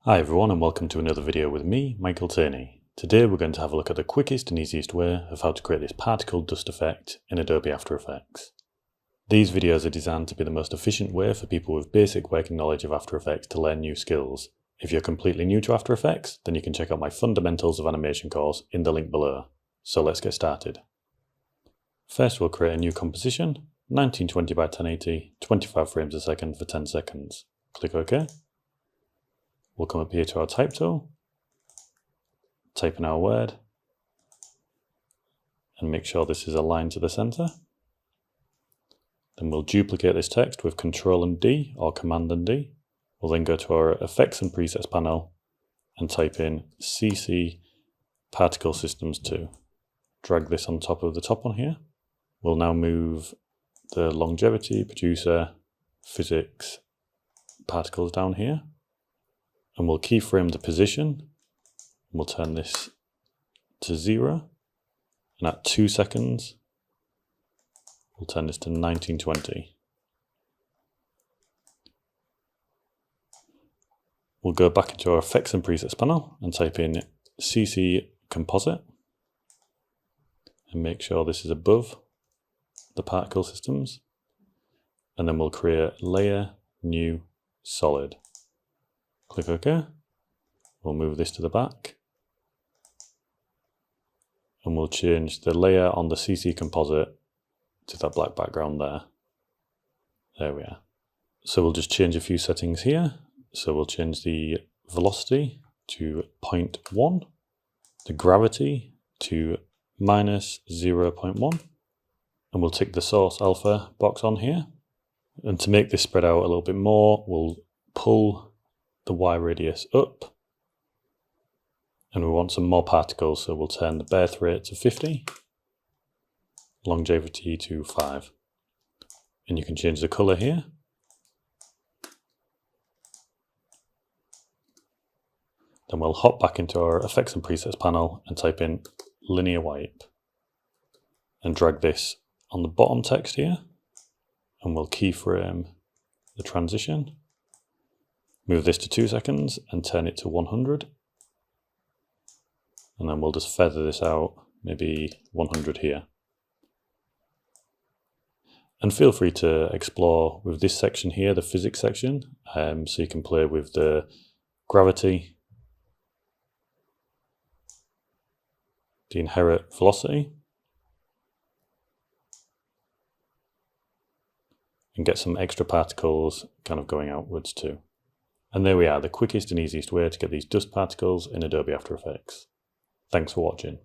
Hi everyone and welcome to another video with me, Michael Tierney. Today we're going to have a look at the quickest and easiest way of how to create this particle dust effect in Adobe After Effects. These videos are designed to be the most efficient way for people with basic working knowledge of After Effects to learn new skills. If you're completely new to After Effects, then you can check out my Fundamentals of Animation course in the link below. So let's get started. First we'll create a new composition, 1920 by 1080, 25 frames a second for 10 seconds. Click OK. We'll come up here to our type tool, type in our word, and make sure this is aligned to the center. Then we'll duplicate this text with Ctrl and D or Command and D. We'll then go to our Effects and Presets panel and type in CC Particle Systems 2. Drag this on top of the top one here. We'll now move the longevity, producer, physics particles down here. And we'll keyframe the position. We'll turn this to 0. And at 2 seconds, we'll turn this to 1920. We'll go back into our Effects and Presets panel and type in CC Composite. And make sure this is above the particle systems. And then we'll create Layer, New, Solid. Click OK. We'll move this to the back. And we'll change the layer on the CC composite to that black background there. There we are. So we'll just change a few settings here. So we'll change the velocity to 0.1, the gravity to -0.1, and we'll tick the source alpha box on here. And to make this spread out a little bit more, we'll pull the Y radius up, and we want some more particles, so we'll turn the birth rate to 50, longevity to 5, and you can change the color here. Then we'll hop back into our Effects and Presets panel and type in Linear Wipe and drag this on the bottom text here, and we'll keyframe the transition. Move this to 2 seconds and turn it to 100. And then we'll just feather this out, maybe 100 here. And feel free to explore with this section here, the physics section, so you can play with the gravity, the inherent velocity, and get some extra particles kind of going outwards too. And there we are, the quickest and easiest way to get these dust particles in Adobe After Effects. Thanks for watching.